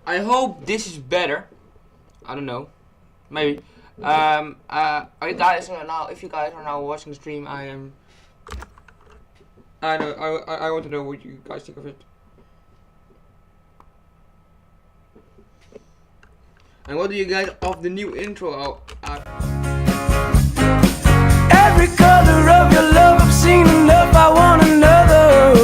I hope this is better. I don't know. Maybe. Guys are now. If you guys are now watching the stream, I am. I know. I want to know what you guys think of it. And what do you guys of the new intro? Every color of your love, I've seen enough. I want another.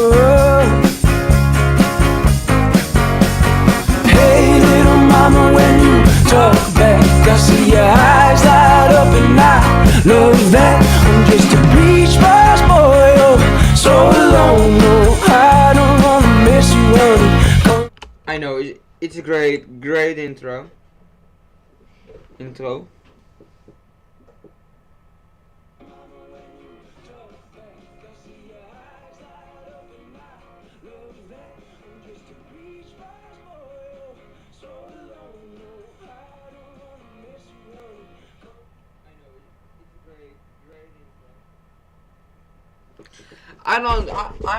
Hey, little mama, when you talk back, I see your eyes light up, and I love that. I'm just a beach bus boy, oh, so alone. No, I don't wanna miss you, honey. I know it's a great intro. I'm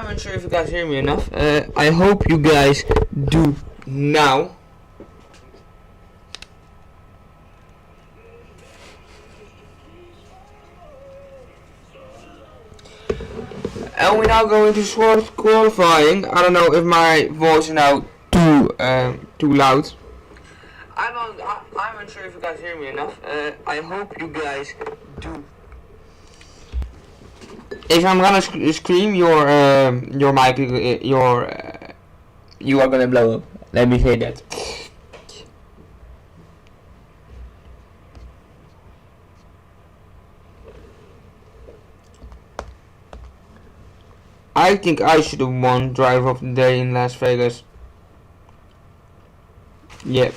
not sure if you guys hear me enough. I hope you guys do now. And we're now going to short qualifying. I don't know if my voice is now too loud. I'm not sure if you guys hear me enough. I hope you guys do. If I'm gonna scream, your mic, you are gonna blow up. Let me say that. I think I should have won Driver of the Day in Las Vegas. Yeah.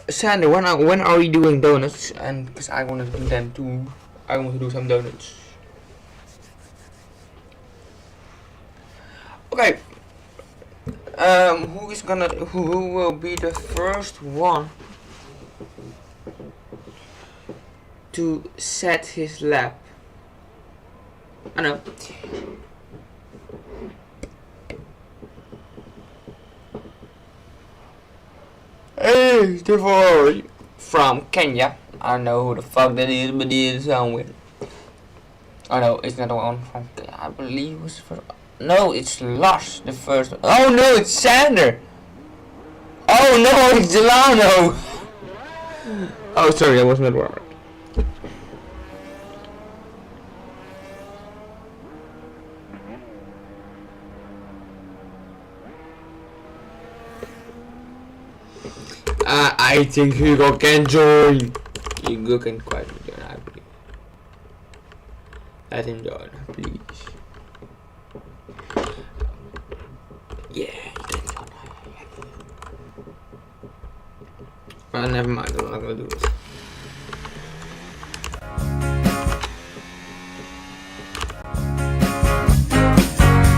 Sander, when are we doing donuts? And because I want to do them too. I want to do some donuts. Okay. Who will be the first one to set his lap? I know. Hey, Trevor from Kenya. I don't know who the fuck that is, but it is somewhere. Oh no, it's not the one from. I believe it was for. No, it's Lars, the first one. Oh no, it's Sander. Oh no, it's Delano. Oh, sorry, I wasn't at work. I think Hugo can join. Hugo can quite join, I believe. Let him join, please. Yeah, he can join. Well, never mind, I'm not gonna do it.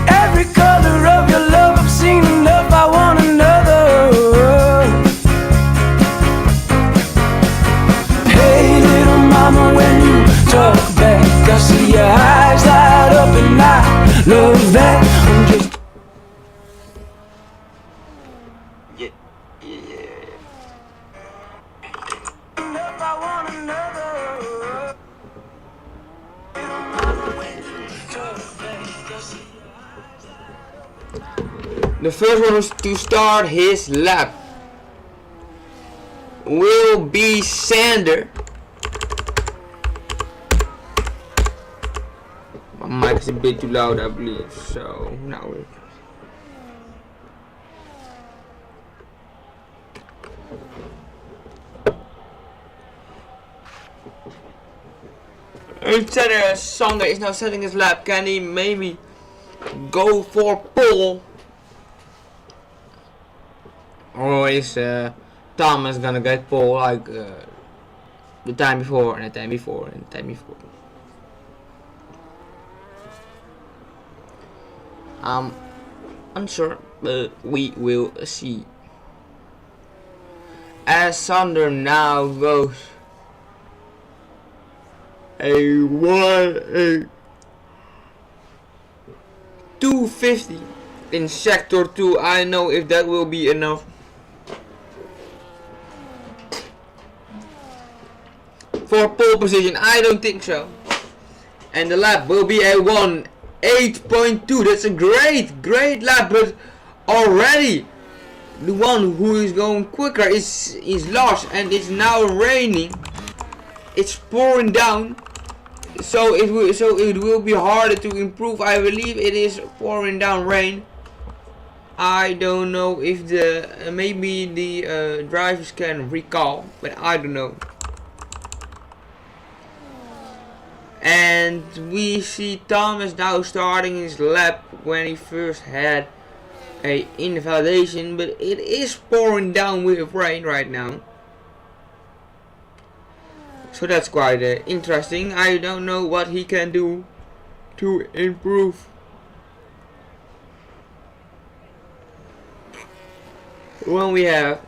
Every color of your love, I've seen enough. I want another. Mama, when you talk back, I see your eyes light up, and I love that. I'm just I want another. Mama, when you talk back, I see your eyes light up. The first one was to start his lap will be Sander. My mic is a bit too loud, I believe, so now Sander is now setting his lap. Can he maybe go for pole? Or is Thomas gonna get pole like the time before and the time before and the time before? I'm unsure, but we will see. As Sander now goes a 250 in sector 2. I don't know if that will be enough for pole position. I don't think so. And the lap will be a 1:08.2. That's a great lap, but already the one who is going quicker is lost, and it's now raining. It's pouring down, so it will be harder to improve. I believe it is pouring down rain. I don't know if the maybe the drivers can recall, but I don't know. And we see Thomas now starting his lap when he first had a invalidation, but it is pouring down with rain right now. So that's quite interesting. I don't know what he can do to improve. When we have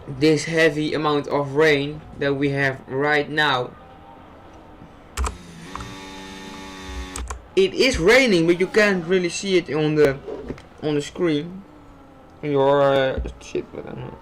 this heavy amount of rain that we have right now. It is raining, but you can't really see it on the screen. Your shit, but I don't know.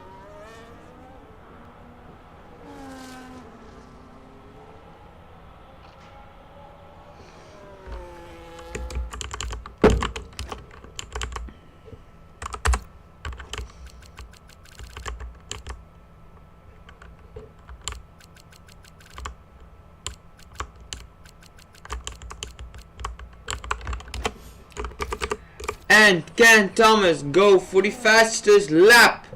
And can Thomas go for the fastest lap?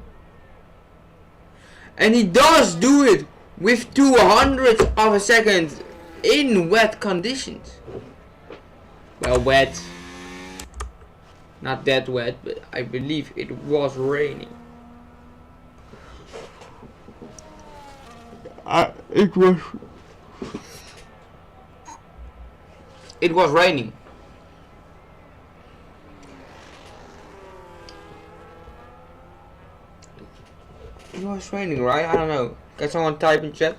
And he does do it with 200th of a second in wet conditions. Well, wet. Not that wet, but I believe it was raining. It was raining. It was raining, right? I don't know. Can someone type in chat?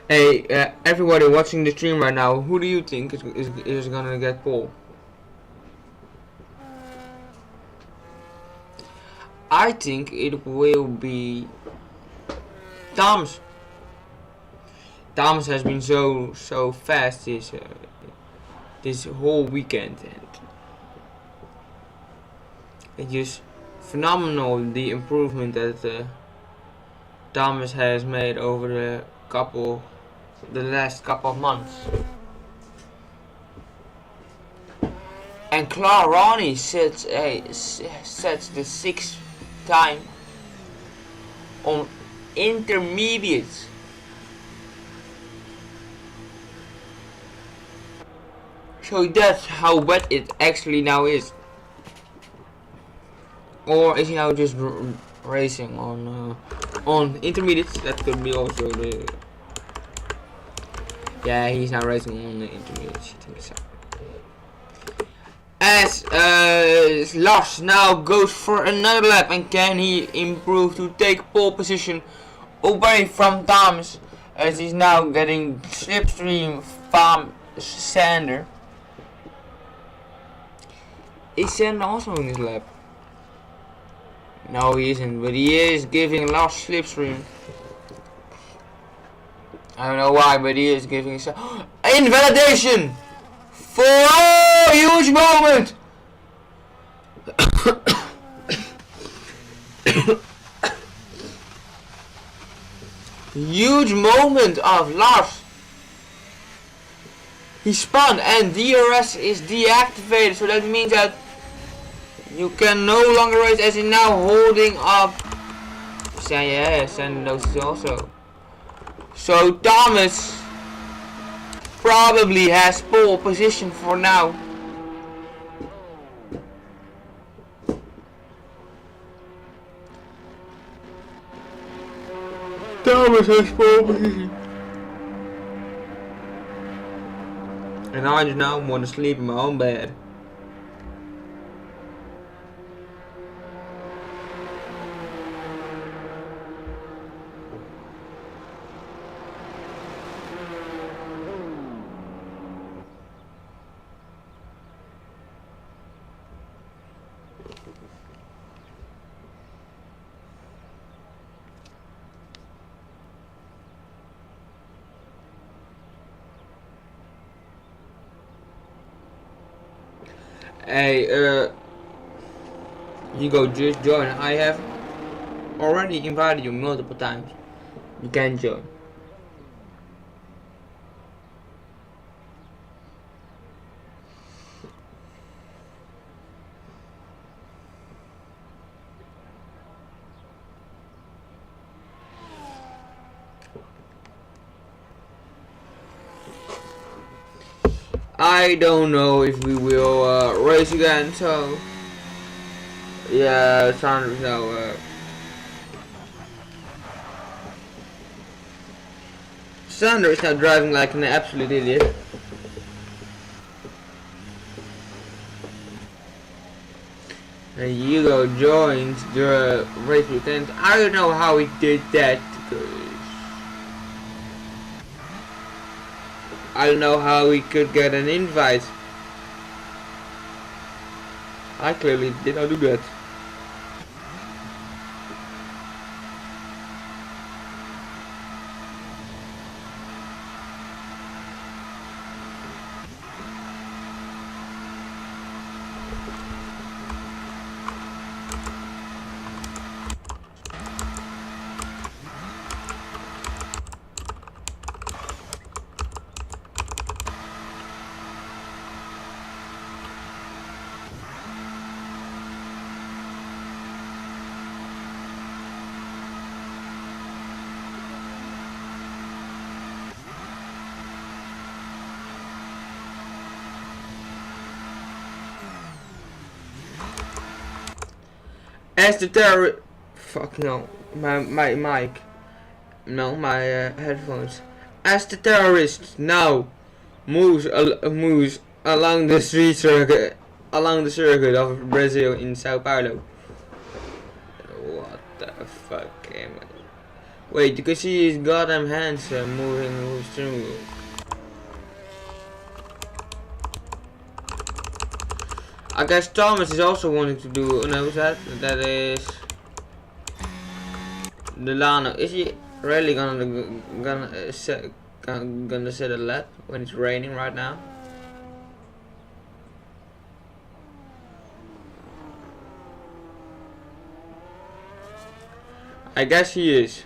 Hey, everybody watching the stream right now, who do you think is gonna get pole? I think it will be Thomas. Thomas has been so fast this whole weekend, and it's just phenomenal the improvement that Thomas has made over the last couple of months. And Clarani sets the 6th time on intermediates. So that's how wet it actually now is. Or is he now just racing on intermediates? That could be also the. Yeah, he's now racing on the intermediates. As Lars now goes for another lap, and can he improve to take pole position away from Thomas, as he's now getting slipstream from Sander. Is Sander also in his lap? No, he isn't, but he is giving Lars slipstream. I don't know why, but he is giving invalidation for a huge moment. Huge moment of Lars. He spun and DRS is deactivated, so that means that you can no longer race, as in now holding up. Yeah, Sandos also. So Thomas probably has pole position for now. Thomas has pole position. And I just now want to sleep in my own bed. Hey, you go just join. I have already invited you multiple times. You can join. I don't know if we will race again, so yeah, Sandra, no, Sandra is now driving like an absolute idiot. And Hugo joined the race weekend. I don't know how he did that, because I don't know how he could get an invite. I clearly did not do that. As the terror, fuck no, my mic, no, my headphones. As the terrorist now moves along the circuit of Brazil in Sao Paulo. What the fuck am I? Wait, you can see his goddamn hands moving through. I guess Thomas is also wanting to do. No, that is Delano. Is he really gonna set a lap when it's raining right now? I guess he is.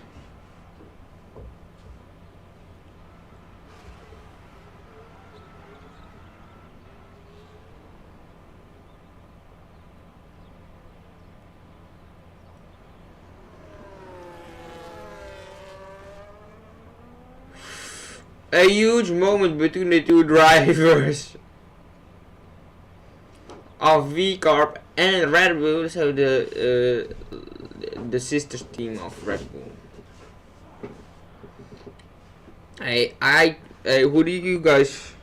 A huge moment between the two drivers of V-Corp and Red Bull, so the sisters team of Red Bull. Hey, who do you guys?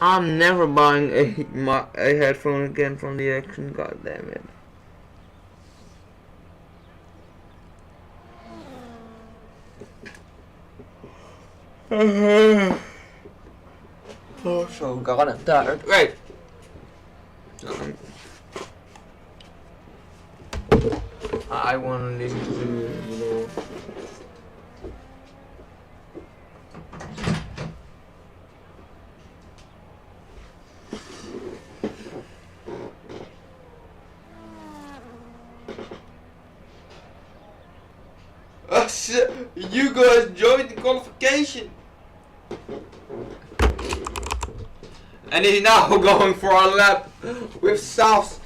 I'm never buying a headphone again from the Action. God damn it. Oh, so goddamn tired. Wait. I want to listen to Oh shit! You guys joined the qualification, and he's now going for a lap with South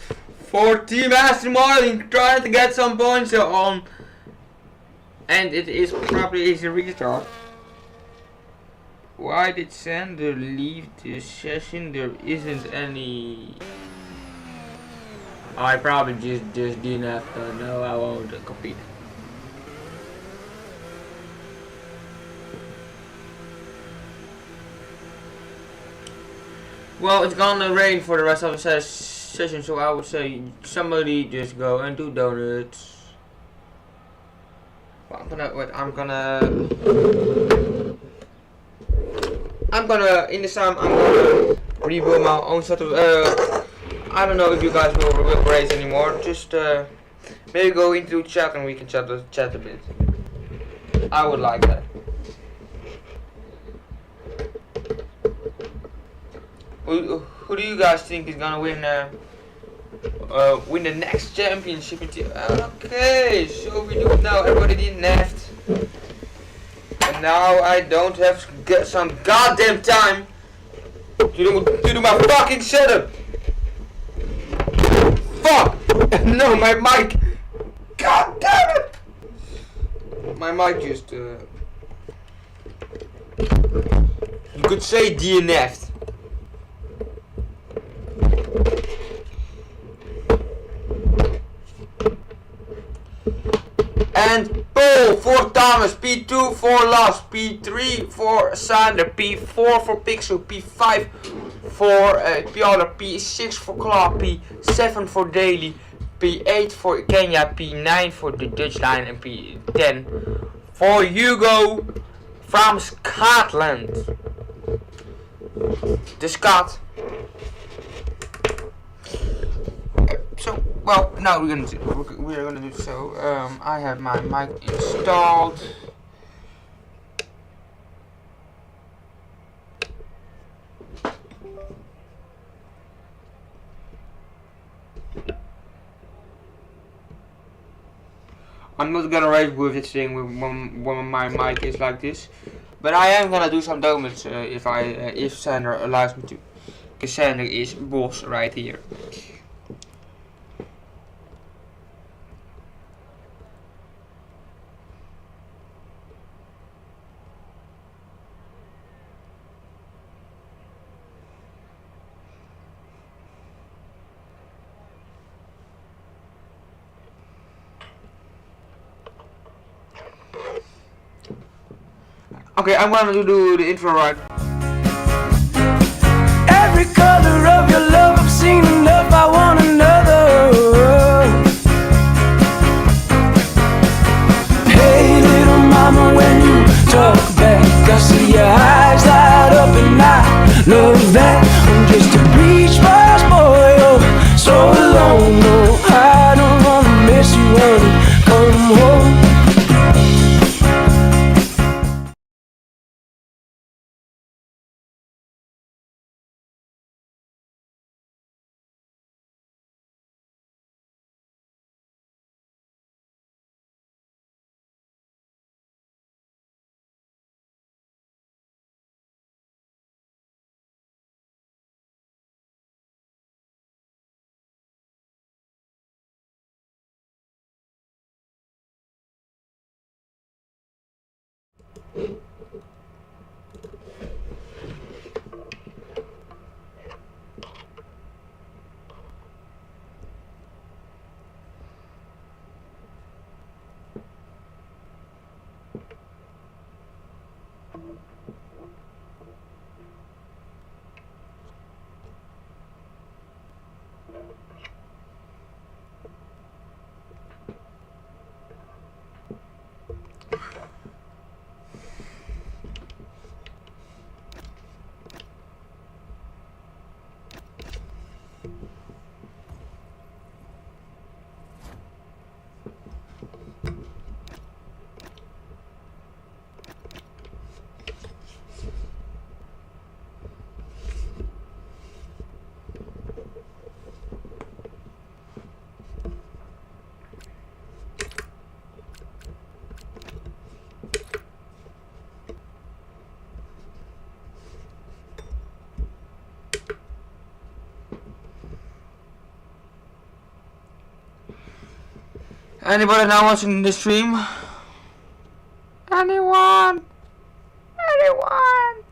for Team Aston Martin, trying to get some points on, and it is probably a restart. Why did Sander leave the session? There isn't any. I probably just didn't have to know I won't compete. Well, it's gonna rain for the rest of the session, so I would say somebody just go and do donuts. Well, I'm gonna I'm gonna, in this time, I'm gonna rebuild my own set of, I don't know if you guys will race anymore. Just, maybe go into chat and we can chat a bit. I would like that. Who do you guys think is gonna win the next championship? Okay, so we do it now. Everybody did left, and now I don't have to get some goddamn time to do my fucking setup. Fuck! No, my mic. God damn it! My mic just. You could say DNF'd. And pole for Thomas, P2 for Lars, P3 for Sander, P4 for Pixel, P5 for Piotr, P6 for Clark, P7 for Daly, P8 for Kenya, P9 for the Dutch line, and P10 for Hugo from Scotland. The Scot. So, well, now we're gonna do so. I have my mic installed. I'm not gonna race with this thing when my mic is like this, but I am gonna do some donuts if Sander allows me to, because Sander is boss right here. Okay, I'm gonna do the intro right. Every color of your love, I've seen enough, I want another. Hey little mama, when you talk back, I see your eyes light up and I love that. I'm just a beach bus boy, oh, so alone, no, I don't wanna miss you, honey, come home. Anybody now watching the stream? Anyone? Anyone?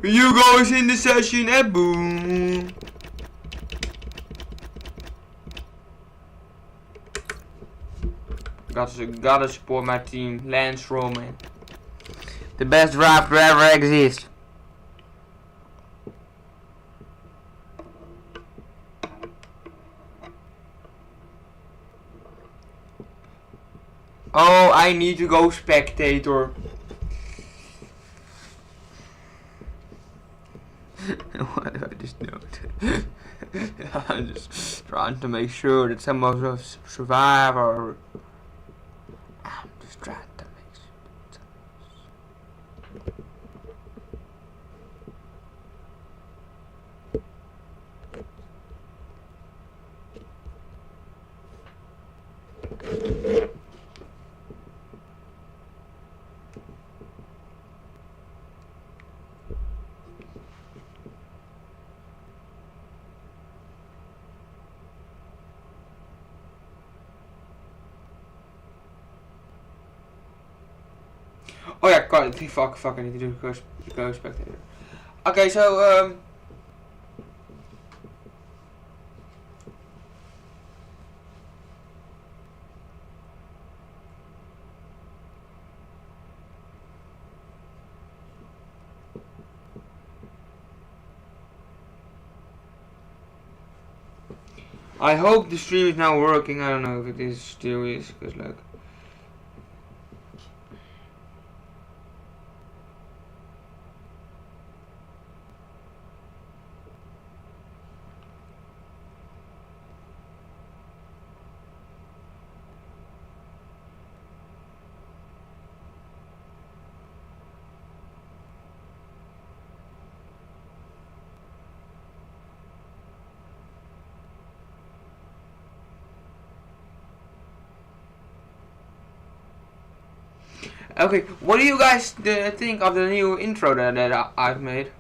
You guys in the session, and boom. Gotta support my team, Lance Roman. The best driver to ever exist. Oh, I need to go spectator. What do I just note? I'm just trying to make sure that some of us survive, or I'm just trying to make sure. Oh yeah, God, fuck, I need to do go spectator. Okay, so I hope the stream is now working. I don't know if it is still is, cause like. Okay, what do you guys think of the new intro that I've made?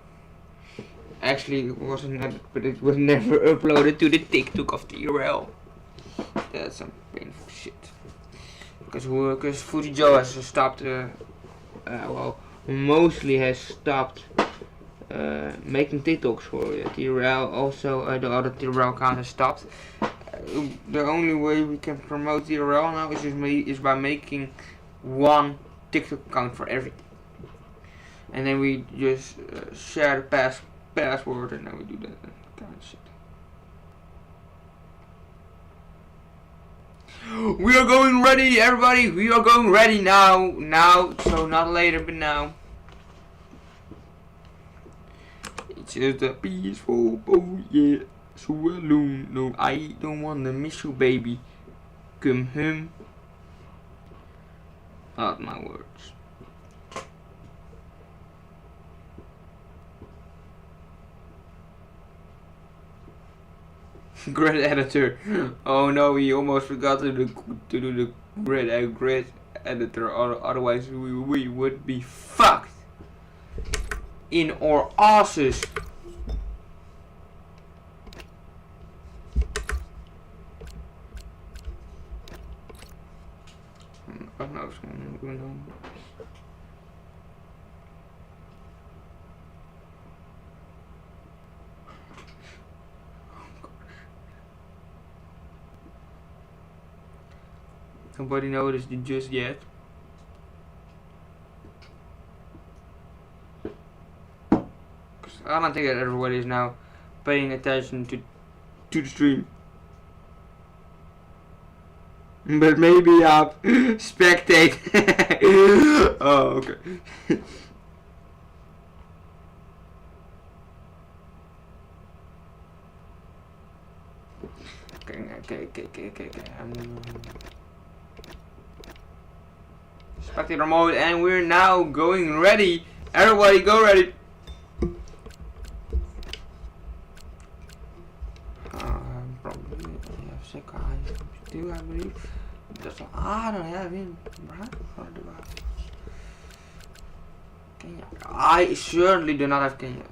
Actually, it wasn't, but it was never uploaded to the TikTok of TRL. That's some painful shit. Because Footy Joe has stopped, well, mostly has stopped making TikToks for TRL. Also, the other TRL account has stopped. The only way we can promote TRL now is by making one TikTok account for everything, and then we just share the password, and then we do that kind of shit. We are going ready, everybody. We are going ready now. So not later, but now. It's just a peaceful boy, yeah. So alone, no, I don't wanna miss you, baby. Come home. Not my words. Grid editor. Oh no, we almost forgot to do the grid editor. Otherwise, we would be fucked in our asses. Oh no, what's going on? Nobody noticed it just yet. I don't think that everybody is now paying attention to the stream. But maybe I'll spectate. Oh, okay. Okay. Spectator mode, and we're now going ready. Everybody, go ready. Probably have sick eyes. Still, I believe. I don't have him. Kenya. I certainly do not have Kenya.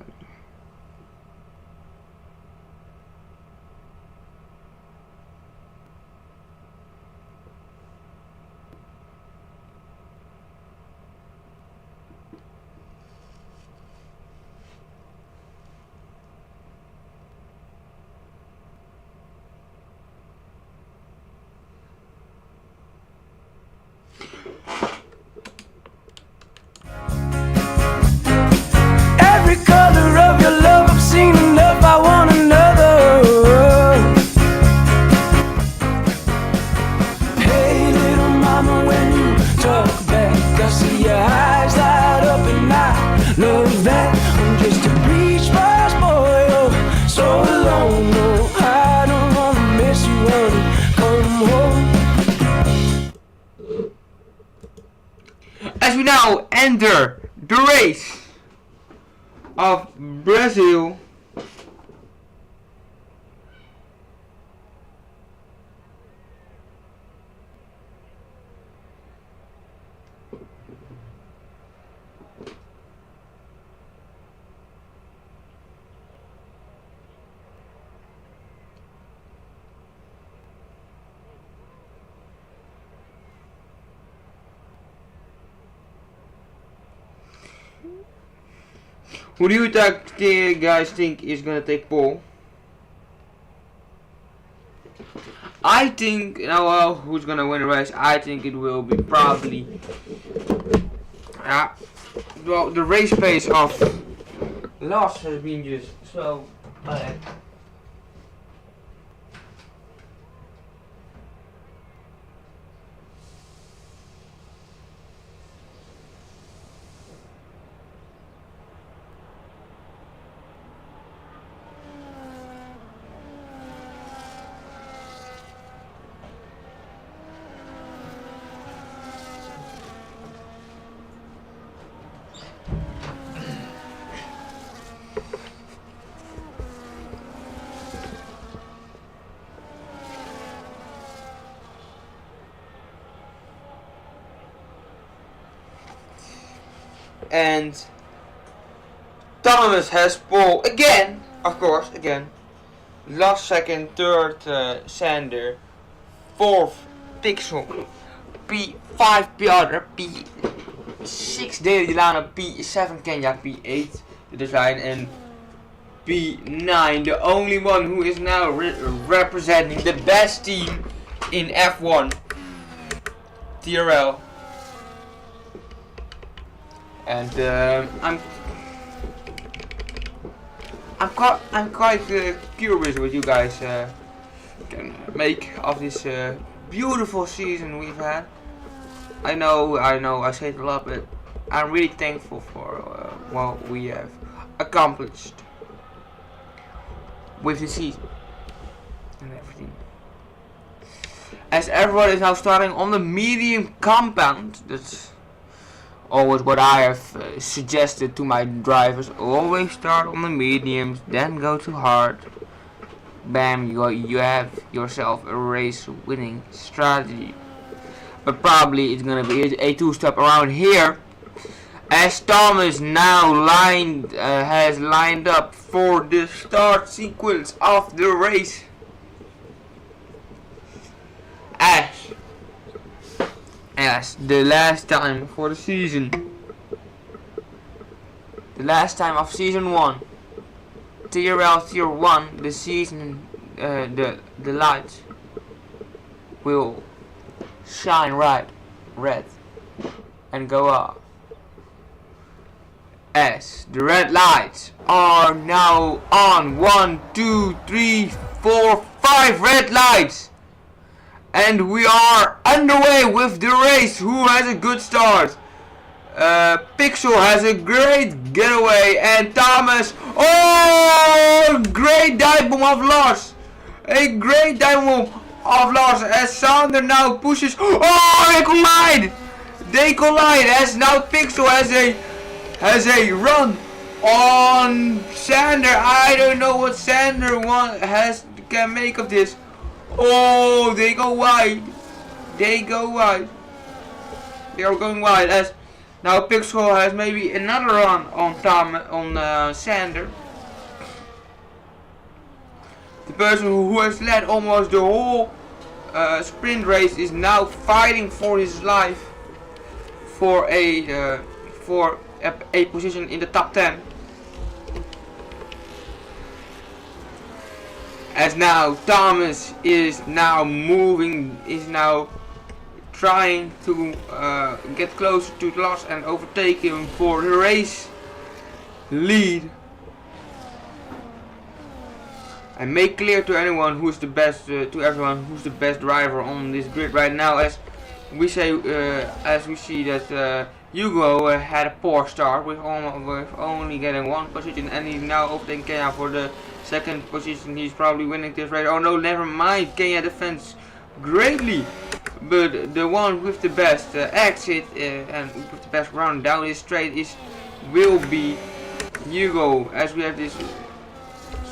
Every color love that. I'm just a beach bus boy, oh, so alone. No, I don't wanna miss you, honey. Come home. As we now enter the race of Brazil, who do you guys think is gonna take pole? I think, well, who's gonna win the race? I think it will be probably, well, the race pace of Lars has been just so bad. And Thomas has pole again, of course, again. Last second, third Sander, fourth Pixel, P5 Piotr, P6 Daily Dilano, P7 Kenya, P8 the design, and P9 the only one who is now representing the best team in F1, TRL. And I'm quite curious what you guys can make of this beautiful season we've had. I know, I say it a lot, but I'm really thankful for what we have accomplished with the season and everything. As everyone is now starting on the medium compound, that's always what I have suggested to my drivers. Always start on the mediums, then go to hard. Bam, you have yourself a race winning strategy. But probably it's gonna be a two-step around here, as Thomas now has lined up for the start sequence of the race. As the last time for the season, the last time of season 1, TRL T1, the season, the lights will shine red and go off, as the red lights are now on. 1, 2, 3, 4, 5 red lights. And we are underway with the race. Who has a good start? Pixel has a great getaway, and Thomas, oh, great dive bomb of Lars. A great dive bomb of Lars as Sander now pushes. Oh, they collide as now Pixel has a run on Sander. I don't know what Sander can make of this. Oh, they go wide. They are going wide as now Pixel has maybe another run on Sander. The person who has led almost the whole sprint race is now fighting for his life for a position in the top 10. As now Thomas is now trying to get closer to Lars and overtake him for the race lead. And make clear to anyone who's the best, to everyone who's the best driver on this grid right now. As we see that Hugo had a poor start with only getting one position, and he's now overtaking Kenya for the second position. He's probably winning this race. Oh no, never mind. Kenya defends greatly, but the one with the best exit and with the best run down this straight will be Hugo, as we have this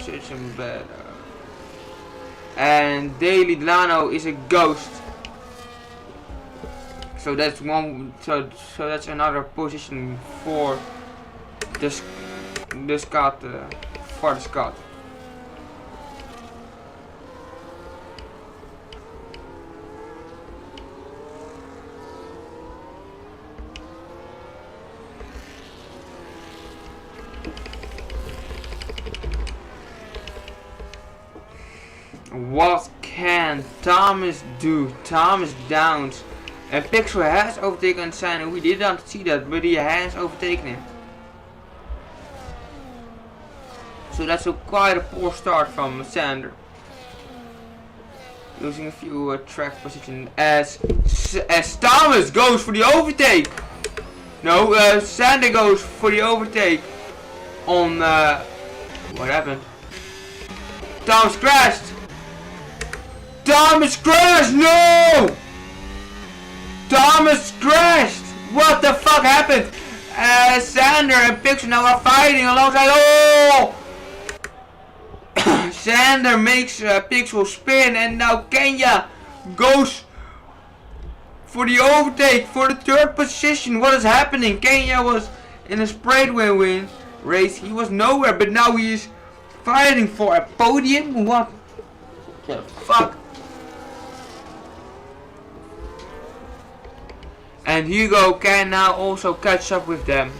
such a bad. And Daily Delano is a ghost. So that's one. So that's another position for the Scott. For the Scott. What can Thomas do? Thomas Downs. And Pixel has overtaken Sander. We did not see that, but he has overtaken him. So that's quite a poor start from Sander. Losing a few track position as Thomas goes for the overtake. No, Sander goes for the overtake on what happened? Thomas crashed. Thomas crashed. No. Thomas crashed! What the fuck happened? Sander and Pixel now are fighting alongside. Oh! Sander makes Pixel spin, and now Kenya goes for the overtake for the third position. What is happening? Kenya was in a straightaway win race. He was nowhere, but now he is fighting for a podium. What the fuck? And Hugo can now also catch up with them,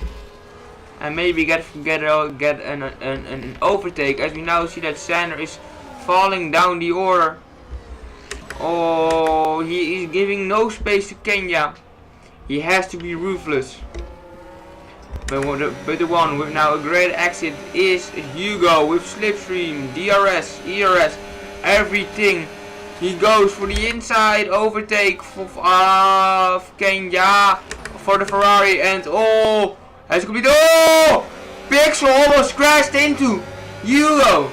and maybe get an overtake, as we now see that Sander is falling down the order. Oh, he is giving no space to Kenya. He has to be ruthless. But the one with now a great exit is Hugo with slipstream, DRS, ERS, everything. He goes for the inside overtake of Kenya for the Ferrari, and oh, has complete. Oh, Pixel almost crashed into Hugo.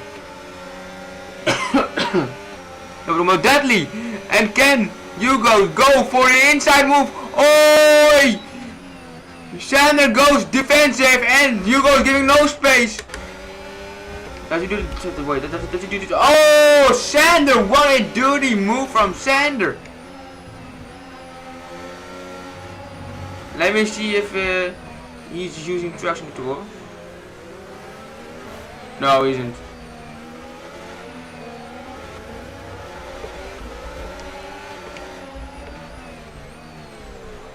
No, deadly. And can Hugo go for the inside move? Oh, Sander goes defensive, and Hugo is giving no space. Does he do the way? Does he do this? Oh, Sander! What a dirty move from Sander! Let me see if he's using traction control. No, he isn't.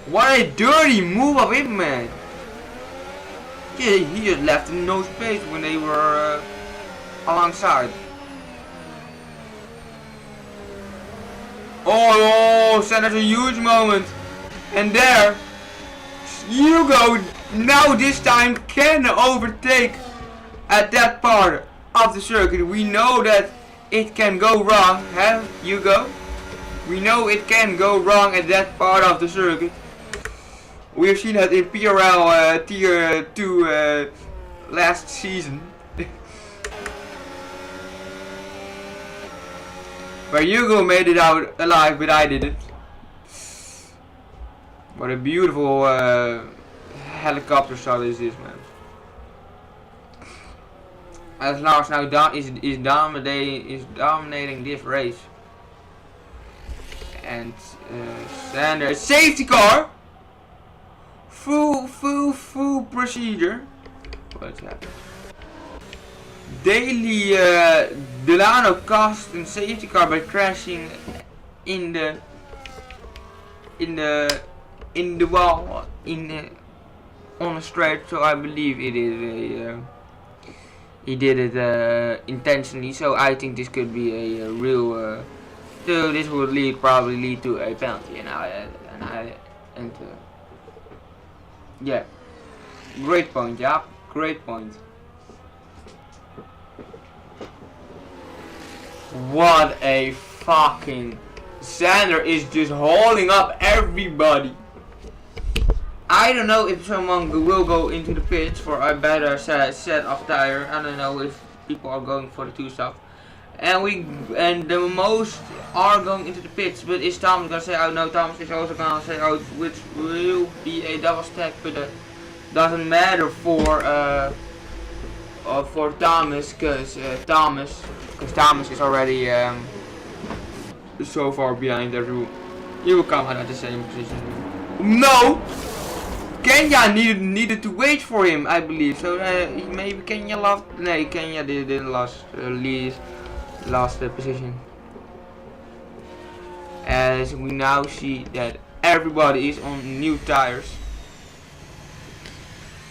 What a dirty move of him, man! Yeah, he just left him no space when they were alongside. Oh, Sander's a huge moment. And there, Hugo now this time can overtake at that part of the circuit. We know that it can go wrong, huh, Hugo? We know it can go wrong at that part of the circuit. We have seen that in TRL T2 last season. Where Hugo made it out alive, but I didn't. What a beautiful helicopter shot is this, man. As Lars now is dominating this race. And Sander, safety car! Full procedure. What's happening? Daily Delano cost in safety car by crashing in the wall on a straight. So I believe it is he did it intentionally. So I think this could be a real. So this would probably lead to a penalty, and yeah, great point. Yeah, great point. What a fucking Sander is just holding up everybody. I don't know if someone will go into the pits for a better set of tire. I don't know if people are going for the two stuff. And the most are going into the pits, but is Thomas gonna say out? No, Thomas is also gonna say out, which will be a double stack, but doesn't matter for Thomas, cause Thomas is already so far behind that rule. He will come out at the same position. No! Kenya needed to wait for him, I believe. So maybe Kenya lost. No, Kenya didn't lost the position. As we now see that everybody is on new tires.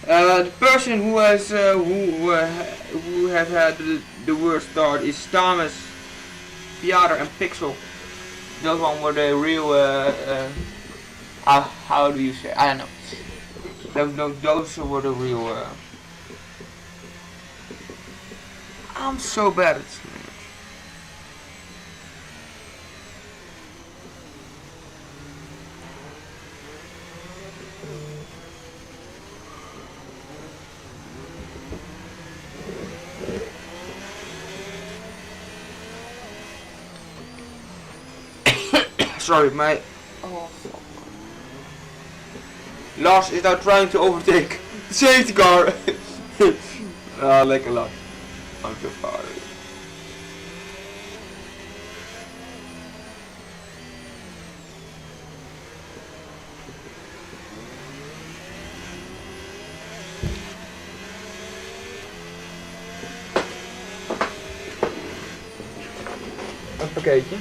The person who has who have had the worst start is Thomas, Piotr, and Pixel. Those one were the real how do you say? I don't know. Those were the real. I'm so bad at this. Sorry, my. Oh, fuck. Lars is now trying to overtake the safety car. Lekker Lars. I'm so far. Een pakketje.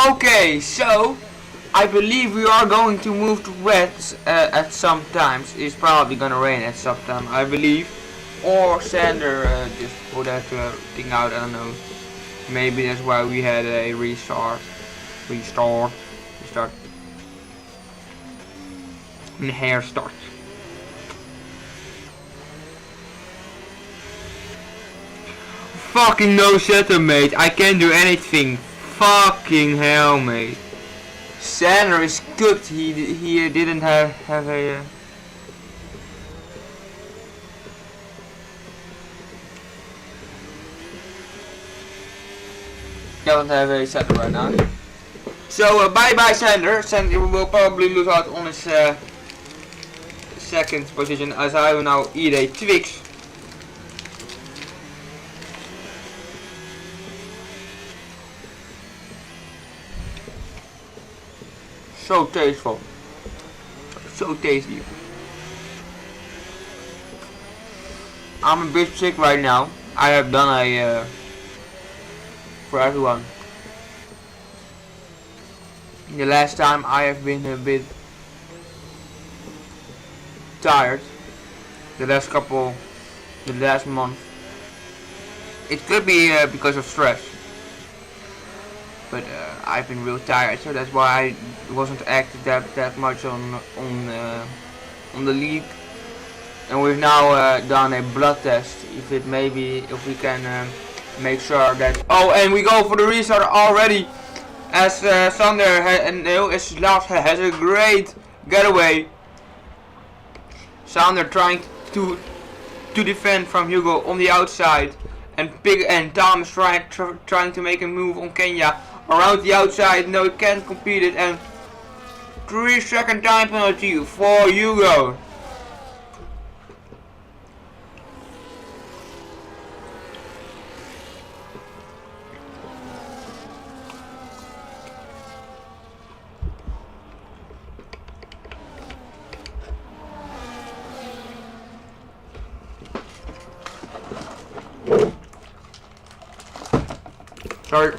Okay, so I believe we are going to move to wet at some times. It's probably gonna rain at some time, I believe. Or Sander just put that thing out, I don't know. Maybe that's why we had a restart. And hair start. Fucking no setup, mate. I can't do anything. Fucking hell, mate. Sander is cooked. He didn't have a. Doesn't have a setup right now. So bye bye Sander. Sander will probably lose out on his second position as I will now eat a Twix. So tasteful. So tasty. I'm a bit sick right now. I have done a for everyone. The last time I have been a bit tired. The last month. It could be because of stress. But I've been real tired, so that's why I wasn't active that much on the league. And we've now done a blood test. If we can make sure that. Oh, and we go for the restart already. As Sander has a great getaway. Sander trying to defend from Hugo on the outside, and Thomas trying to make a move on Kenya around the outside. No, he can't compete it, and 3-second time penalty for Hugo. Sorry.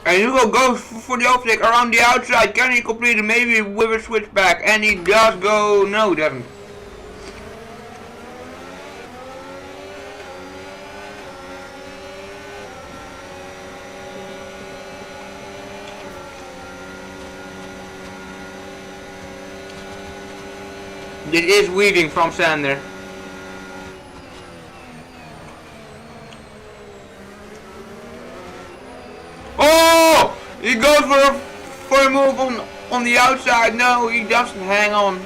And Hugo goes for the overtake around the outside. Can he complete it? Maybe with a switchback. And he does go. No, he doesn't. This is weaving from Sander. Oh! He goes for a move on the outside. No, he doesn't hang on.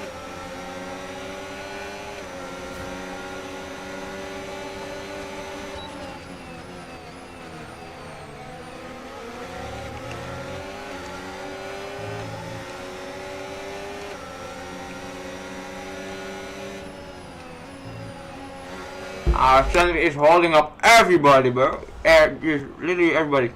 Sander is holding up everybody, bro. Just literally everybody.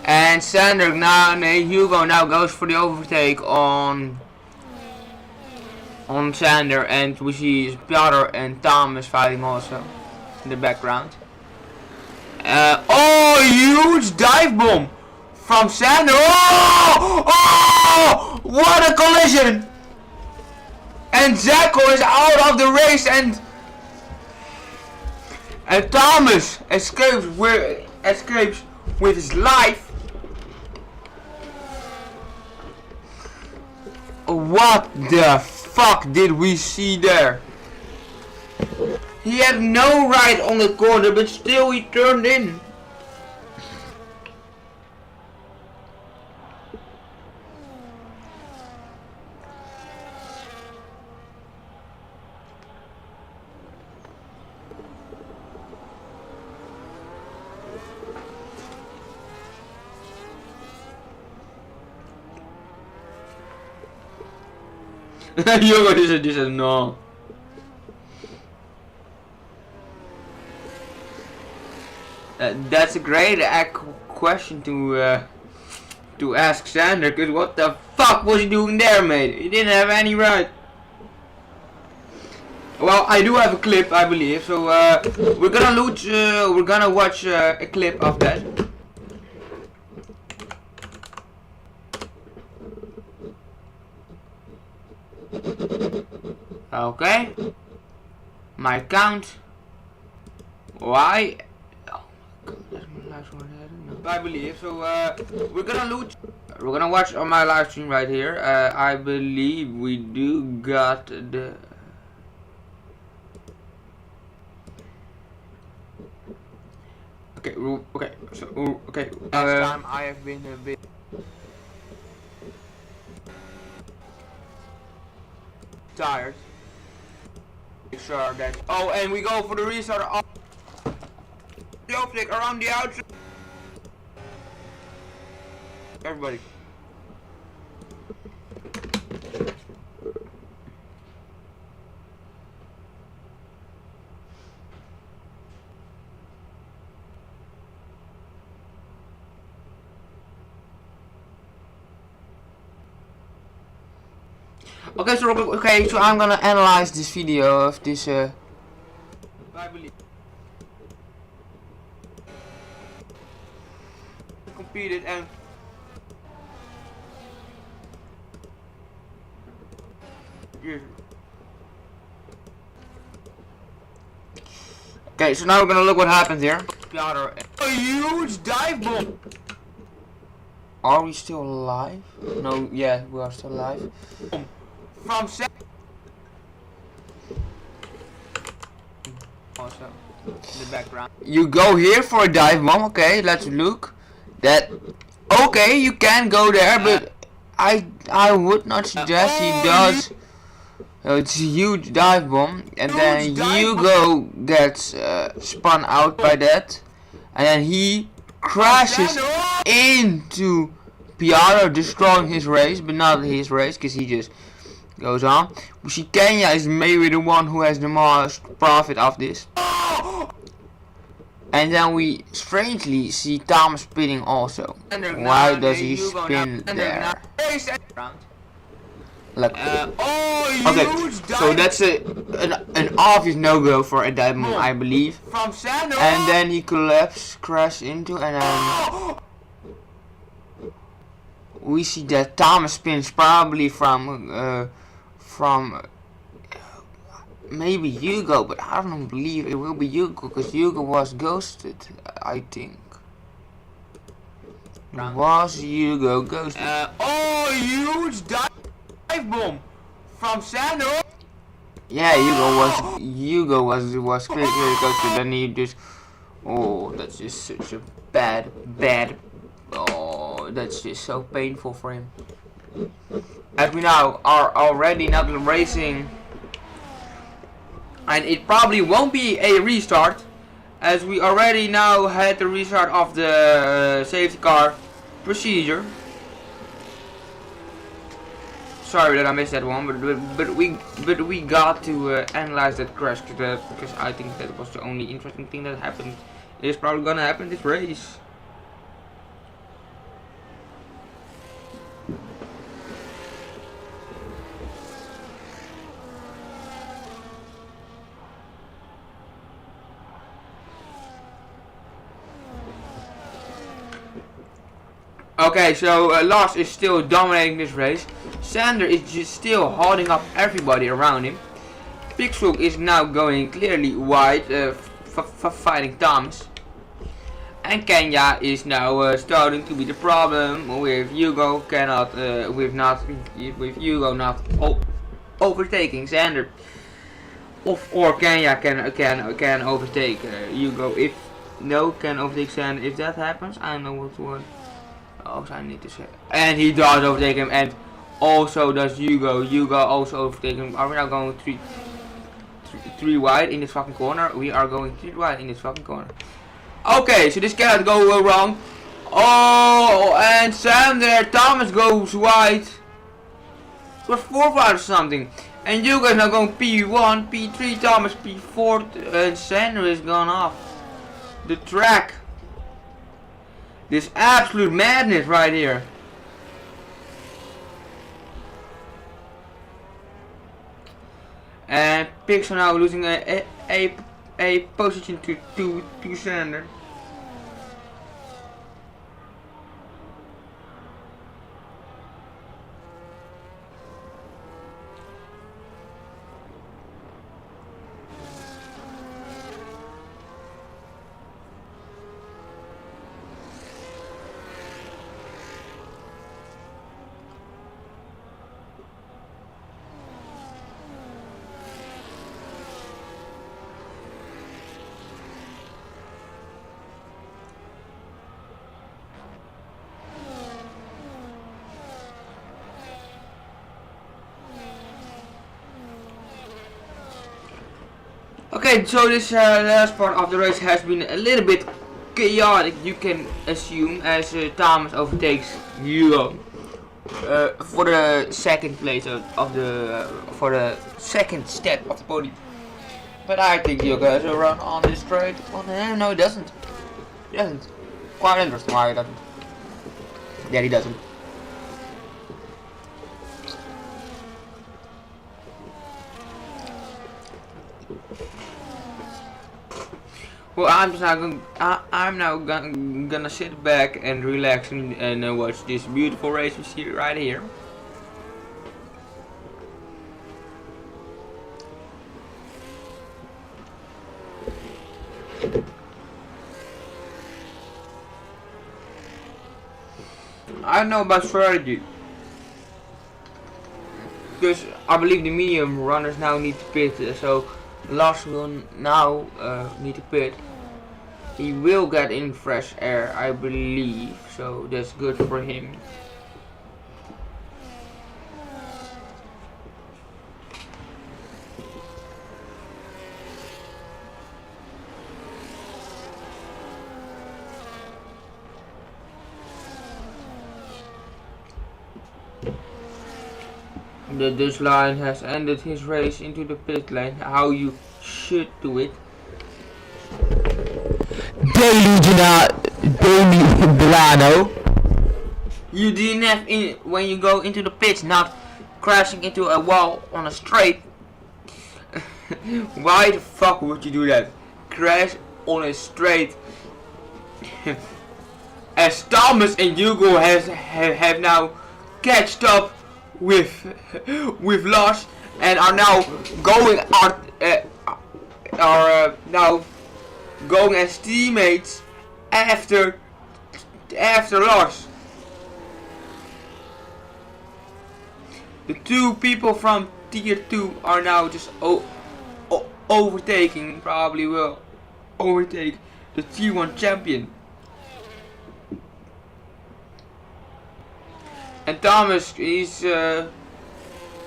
And Sander now, Hugo now goes for the overtake on Sander, and we see Piotr and Thomas fighting also in the background. Oh, huge dive bomb from Sander! Oh, oh, what a collision! And Zeko is out of the race, and Thomas escapes with his life. What the fuck did we see there? He had no right on the corner, but still he turned in. Hugo just said no. That's a great question to ask Sander, cause what the fuck was he doing there, mate? He didn't have any right. Well, I do have a clip, I believe, so we're gonna watch a clip of that. Okay. My count. Why? Oh my god, that's my last one. I believe so. We're gonna watch on my live stream right here. I believe we do got the. Okay. Okay. So okay. Last time I have been a bit tired. Sure that. Oh, and we go for the restart of the overtake around the outside. Everybody. Okay, so I'm gonna analyze this video of this I believe competed and okay, so now we're gonna look what happens here. A huge dive bomb. Are we still alive? No, yeah, we are still alive. From also the background. You go here for a dive bomb. Okay, let's look. That okay, you can go there, but I would not suggest he does. It's a huge dive bomb, and then Hugo gets spun out by that, and then he crashes into Piano destroying his race, but not his race, because he just goes on. We see Kenya is maybe the one who has the most profit of this. And then we strangely see Thomas spinning also. Why does he spin there? Like, okay, so that's an obvious no-go for a diamond, I believe. And then he crashed into, and then we see that Thomas spins probably from maybe Hugo, but I don't believe it will be Hugo, because Hugo was ghosted, I think. Was Hugo ghosted? Huge dive bomb from Sandro. Yeah, Hugo was clearly ghosted, and he just, oh, that's just such a bad, oh, that's just so painful for him. As we now are already not racing, and it probably won't be a restart, as we already now had the restart of the safety car procedure. Sorry that I missed that one, but we got to analyze that crash, because I think that was the only interesting thing that happened. It's probably gonna happen this race. Okay, so Lars is still dominating this race. Sander is just still holding up everybody around him. Pixel is now going clearly wide, fighting Thomas. And Kenya is now starting to be the problem with Hugo with Hugo not overtaking Sander. Or Kenya can overtake Hugo. If no can overtake Sander. If that happens, I don't know what. Oh, I need to say. And he does overtake him, and also does Hugo. Hugo also overtake him. Are we now going three wide in this fucking corner? We are going 3 wide in this fucking corner. Okay, so this cannot go wrong. Oh, and Sander, Thomas goes wide. It was 4 wide or something. And Hugo is now going P1, P3, Thomas P4, and Sander is gone off the track. This absolute madness right here. And Pixel now losing a position to Sander. Okay, so this last part of the race has been a little bit chaotic, you can assume, as Thomas overtakes Hugo for the second place for the second step of the podium. But I think Hugo has a run on this straight. Well, no, he doesn't. He doesn't. Quite interesting why he doesn't. Yeah, he doesn't. Well, I'm now gonna sit back and relax and watch this beautiful race we see right here. I don't know about strategy, because I believe the medium runners now need to pit, so Lars will now need to pit. He will get in fresh air, I believe, so that's good for him. The Dutch Lion has ended his race into the pit lane. How you should do it. Daily Delano. You DNF when you go into the pits, not crashing into a wall on a straight. Why the fuck would you do that? Crash on a straight. As Thomas and Hugo have now catched up with Lars and are now going are now going as teammates after Lars. The two people from tier 2 are now just overtaking, probably will overtake the tier 1 champion. And Thomas is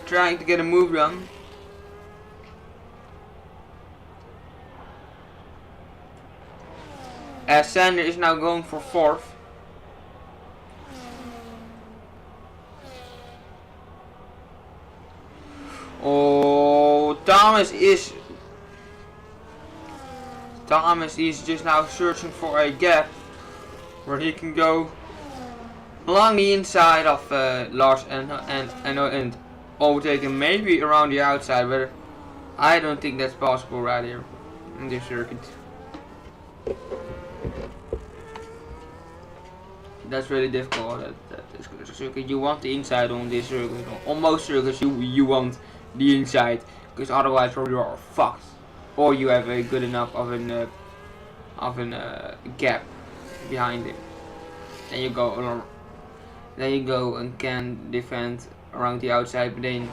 trying to get a move done. As Sander is now going for 4th. Oh, Thomas is just now searching for a gap where he can go along the inside of Lars and overtake him, maybe around the outside, but I don't think that's possible right here in this circuit. That's really difficult. That circuit. You want the inside on this circuit. On most circuits you want the inside, because otherwise you are fucked, or you have a good enough of an gap behind it. Then you go along. Then you go and can defend around the outside, but then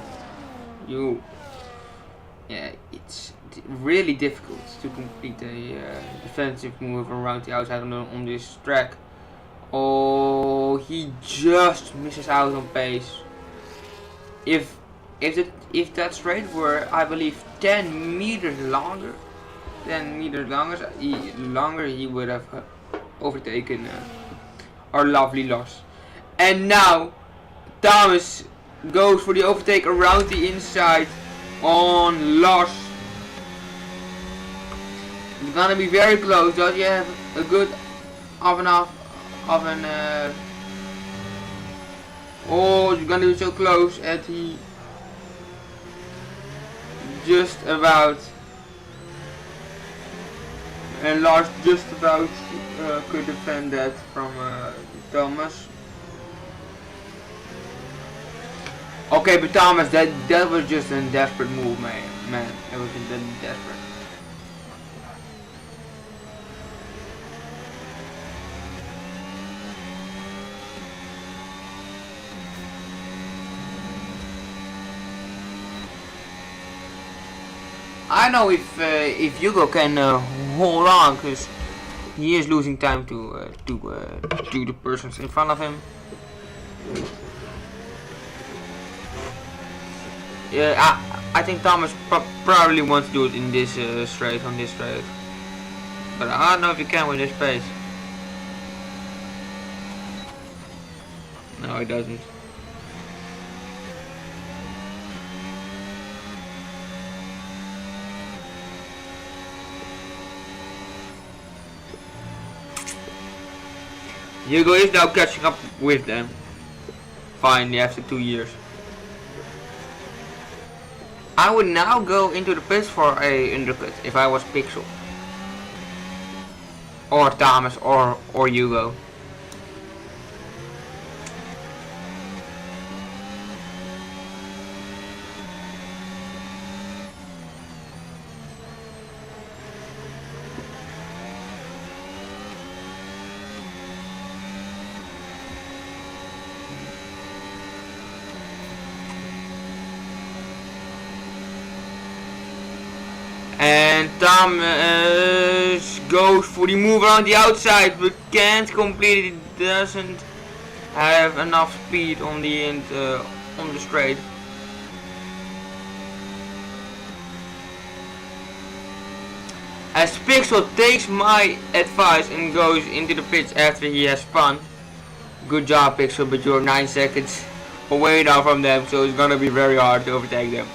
it's really difficult to complete a defensive move around the outside on this track. Oh, he just misses out on pace. If that straight were, I believe, 10 meters longer, he would have overtaken our lovely Lars. And now Thomas goes for the overtake around the inside on Lars. It's gonna be very close. Does he have a good oh, it's gonna be so close, and he just about, and Lars just about could defend that from Thomas. Okay, but Thomas, that was just a desperate move, man. It was just desperate. I know if Hugo can hold on, because he is losing time to the persons in front of him. Yeah, I think Thomas probably wants to do it in this straight, on this straight. But I don't know if he can with this pace. No, he doesn't. Hugo is now catching up with them. Finally, after 2 years. I would now go into the pits for a undercut if I was Pixel. Or Thomas or Hugo. And Thomas goes for the move around the outside, but can't complete it. Doesn't have enough speed on the end, on the straight. As Pixel takes my advice and goes into the pits after he has spun. Good job, Pixel, but you're 9 seconds away now from them, so it's gonna be very hard to overtake them.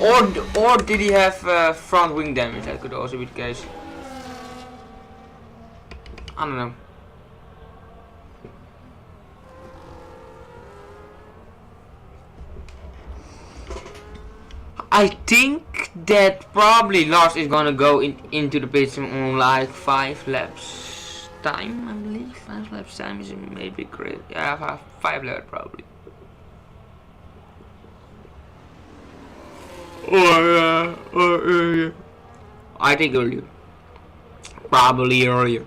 Or did he have front wing damage? That could also be the case. I don't know. I think that probably Lars is gonna go into the pits on like 5 laps time, I believe. 5 laps time is maybe great. Yeah, 5 laps probably. Or earlier. I think earlier. Probably earlier.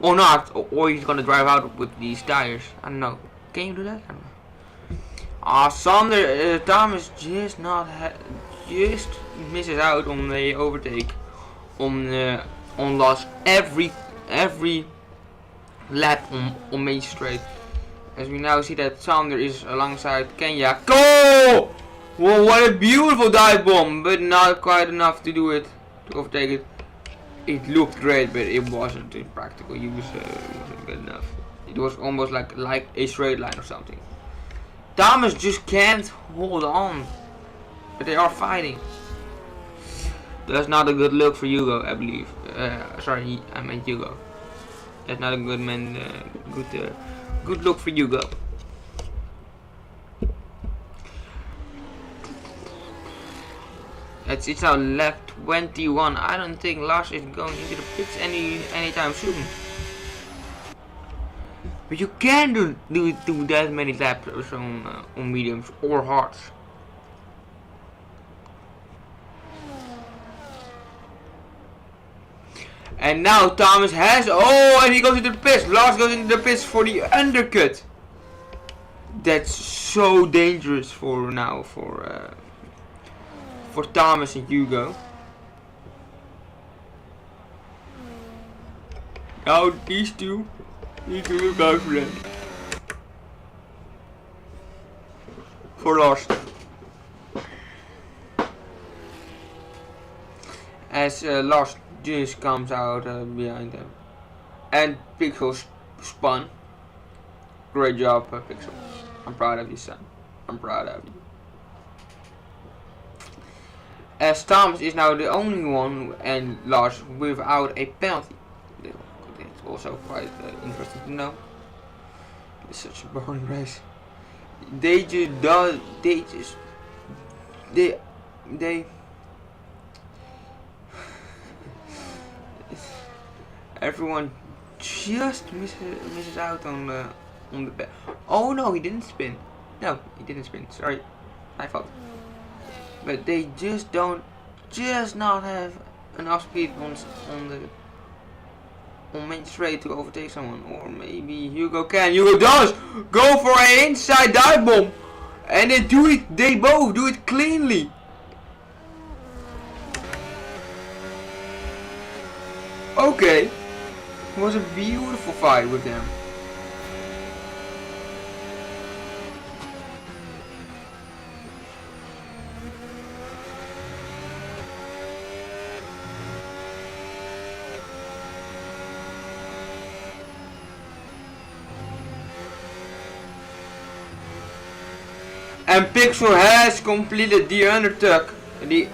Or not. Or he's gonna drive out with these tires. I don't know. Can you do that? I don't know. Sander Thomas just just misses out on the overtake on Lars every lap on Main Straight. As we now see that Sander is alongside Kenya. Go! Well, what a beautiful dive bomb, but not quite enough to do it, to overtake it. It looked great, but it wasn't in practical use. It wasn't good enough. It was almost like a straight line or something. Thomas just can't hold on, but they are fighting. That's not a good look for Hugo, I believe. Sorry, I meant Hugo. That's not a good man. Good look for Hugo. It's now lap 21. I don't think Lars is going into the pits anytime soon. But you can do that many laps on mediums or hards. And now Thomas has, and he goes into the pits. Lars goes into the pits for the undercut. That's so dangerous for Thomas and Hugo. Now these two need to look out for them. For Lars. As Lars just comes out behind them. And Pixel spun. Great job, Pixel. I'm proud of you, son. I'm proud of you. As Thomas is now the only one and Lars without a penalty. That's also quite interesting to know. It's such a boring race. Everyone just misses out on the oh no, he didn't spin. No, he didn't spin. Sorry, my fault. But they just not have enough speed on Main Straight to overtake someone. Or maybe Hugo can. Hugo does go for an inside dive bomb, and they both do it cleanly. Okay, it was a beautiful fight with them. And Pixel has completed the undercut, the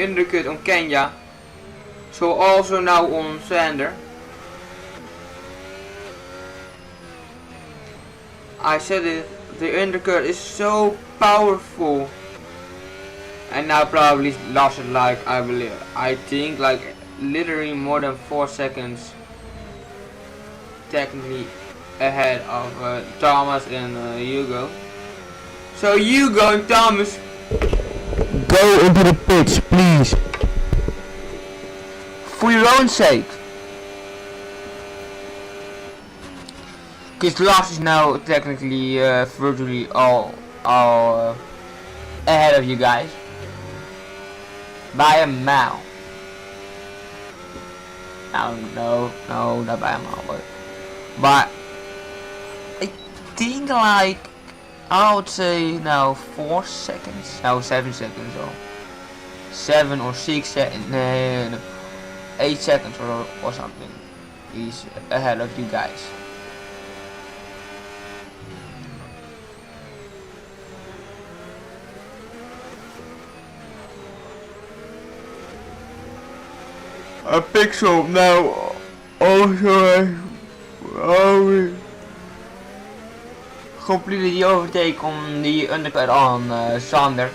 undercut on Kenya. So also now on Sander. I said it, the undercut is so powerful. And now probably lost it like I think like literally more than 4 seconds technically ahead of Thomas and Hugo. So Hugo and Thomas, go into the pits, please. For your own sake. Because Lars is now technically virtually all ahead of you guys. By a mile. No, not by a mile, but I think like I would say now 4 seconds, no 7 seconds or 7 or 6 seconds, no, 8 seconds or something. is ahead of you guys. A pixel now also has Completed the overtake on the undercut on Sander.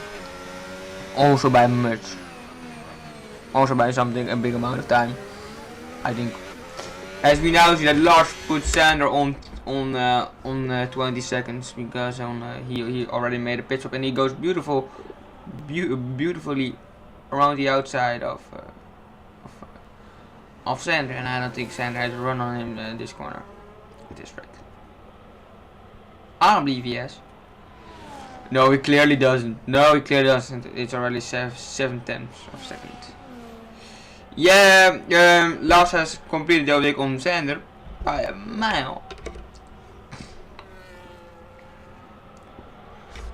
Also by much. Also by something, a big amount of time, I think. As we now see that Lars put Sander on 20 seconds because he already made a pit stop and he goes beautifully around the outside of Sander, and I don't think Sander has a run on him this corner. This right. I don't believe he has. No, he clearly doesn't. No, he clearly doesn't. It's already 7/10 of a second. Yeah, Lars has completed the overtake on Sander by a mile.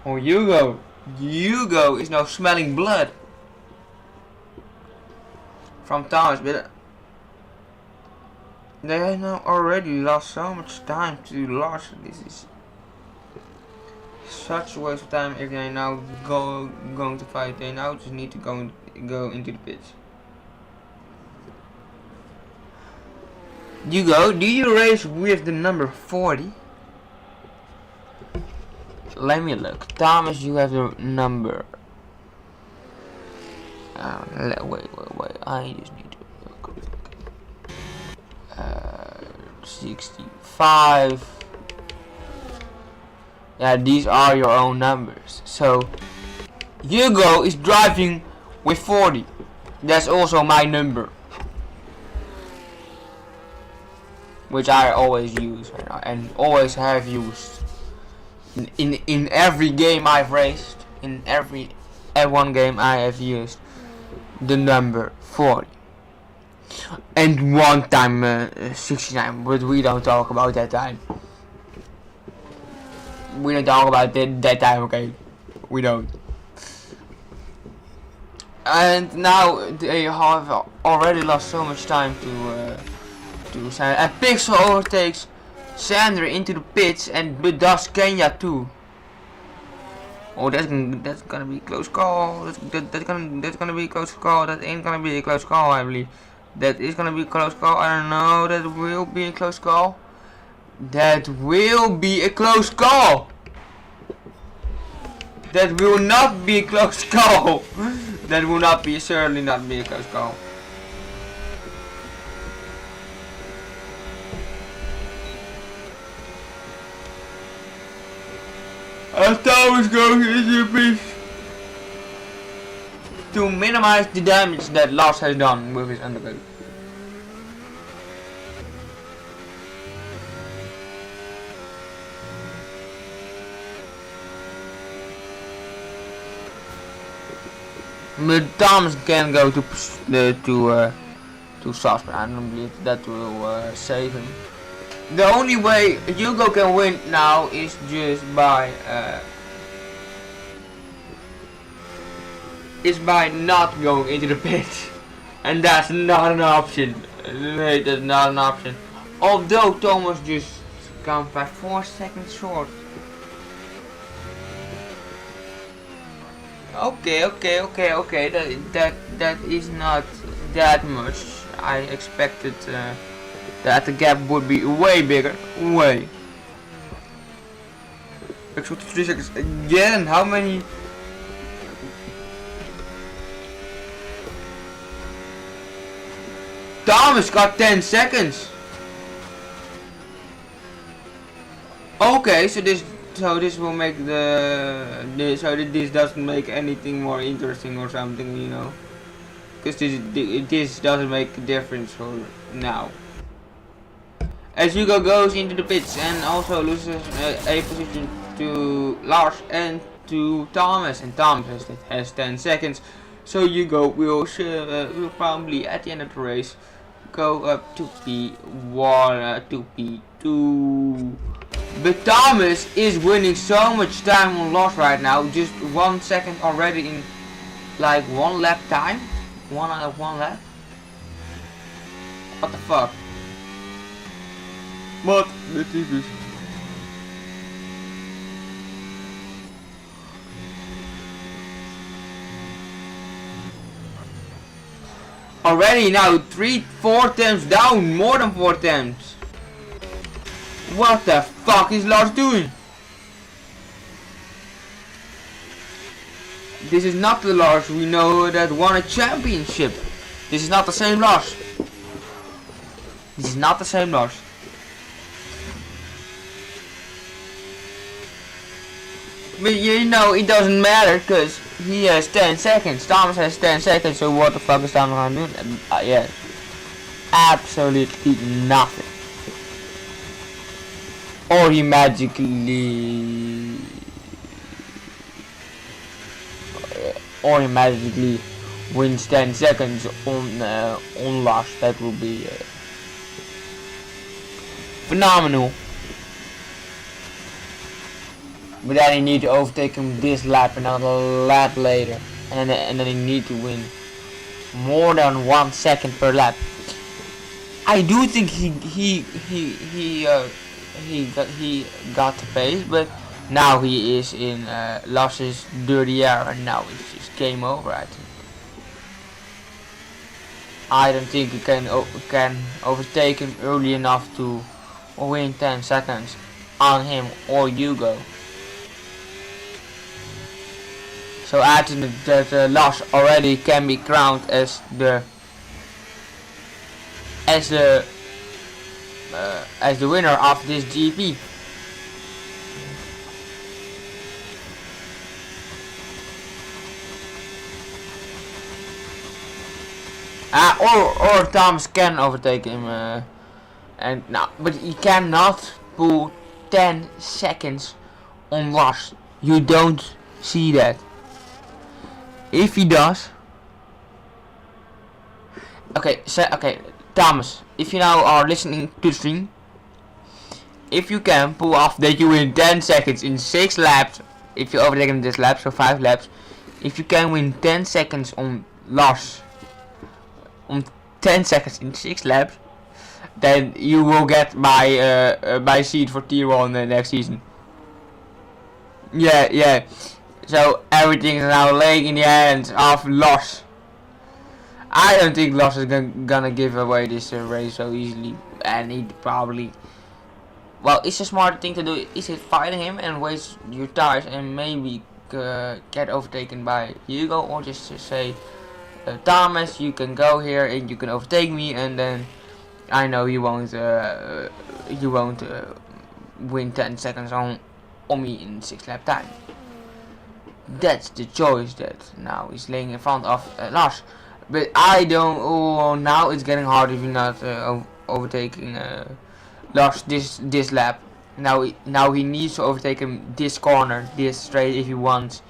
Oh, Hugo is now smelling blood from Thomas, but they have now already lost so much time to Lars. This is such a waste of time. If they now going to fight, they now just need to go into the pits. Hugo, do you race with the number 40? Let me look. Thomas, you have the number. Wait. I just need to look. 65. Yeah, these are your own numbers. So, Hugo is driving with 40. That's also my number, which I always use right now and always have used in every game I've raced. In every F1 game I have used the number 40, and one time 69, but we don't talk about that time. We don't talk about that time, okay? We don't. And now they have already lost so much time to Sander, and Pixel overtakes Sander into the pits, and but does Kenya too. Oh, that's gonna be a close call. That's gonna be a close call. That ain't gonna be a close call, I believe. That is gonna be a close call. I don't know. That will be a close call. That will be a close call. That will not be a close call. That will not be, certainly not be a close call. As Thomas goes into the beast to minimize the damage that Lars has done with his undercut. But Thomas can go to soft, but I don't believe that will save him. The only way Hugo can win now is just by not going into the pit, and that's not an option. That's not an option. Although Thomas just comes by 4 seconds short. Okay. That is not that much. I expected that the gap would be way bigger. Way. Extra 3 seconds again. How many? Thomas got 10 seconds. Okay, so this will make this doesn't make anything more interesting or something, you know, because this doesn't make a difference for now. As Hugo goes into the pits and also loses a position to Lars and to Thomas, and Thomas has 10 seconds, so Hugo will probably at the end of the race go up to P1 to P2. But Thomas is winning so much time on Lars right now, just 1 second already in like 1 lap time. 1 out of 1 lap. What the fuck? Wat? De tyfus. Already now 4 times down, more than 4 times. What the fuck is Lars doing? This is not the Lars we know that won a championship. This is not the same Lars. This is not the same Lars. But you know it doesn't matter because he has 10 seconds. Thomas has 10 seconds, so what the fuck is Thomas gonna do? Yeah. Absolutely nothing. Or he magically wins 10 seconds on Lars. That will be phenomenal. But then he need to overtake him this lap, another lap later, and then he need to win more than 1 second per lap. I do think he got the pace, but now he is in Lars's dirty era, and now it's just game over. I don't think he can overtake him early enough to win 10 seconds on him or Hugo. So I think that Lars already can be crowned as the winner of this GP. Or Thomas can overtake him, and now, but he cannot pull 10 seconds on Lars. You don't see that. If he does, okay, Thomas, if you now are listening to the stream, if you can pull off that you win 10 seconds in 6 laps, if you overtake him this lap, so 5 laps, if you can win 10 seconds on Lars, on 10 seconds in 6 laps, then you will get my seat for tier 1 next season. Yeah. So everything is now laying in the hands of Lars. I don't think Lars is gonna give away this race so easily, and he probably, well, it's a smart thing to do. Is it fighting him and waste your tires and maybe get overtaken by Hugo, or just to say, Thomas, you can go here and you can overtake me, and then I know you won't win 10 seconds on me in 6 lap time. That's the choice that now is laying in front of Lars. But I don't. Oh, now it's getting hard if you're not overtaking Lars this lap. Now he needs to overtake him this corner, this straight, if he wants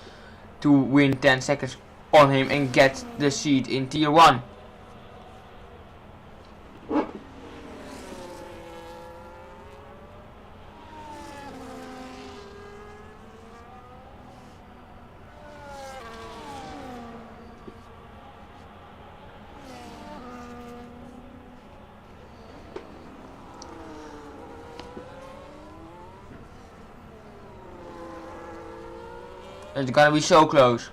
to win 10 seconds on him and get the seat in tier 1. It's gonna be so close.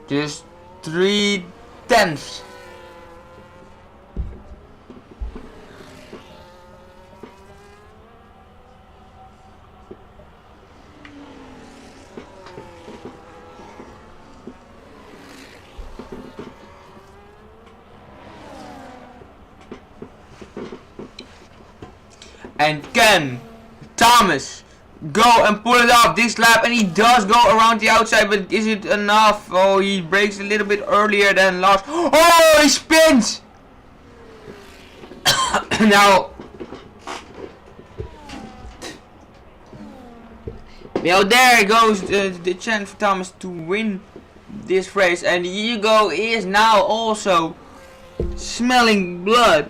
Just 3/10. And can Thomas go and pull it off this lap? And he does go around the outside, but is it enough? Oh, he brakes a little bit earlier than Lars. Oh, he spins! Now there goes the chance for Thomas to win this race, and Hugo is now also smelling blood.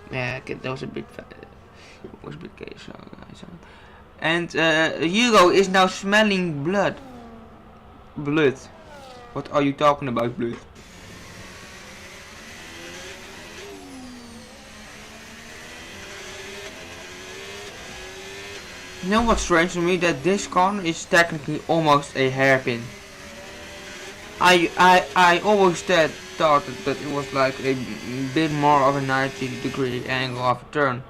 Yeah, that was a bit gay, so. And Hugo is now smelling blood. What are you talking about, blood? You know what's strange to me? That this corner is technically almost a hairpin. I always thought that it was like a bit more of a 90-degree angle of a turn.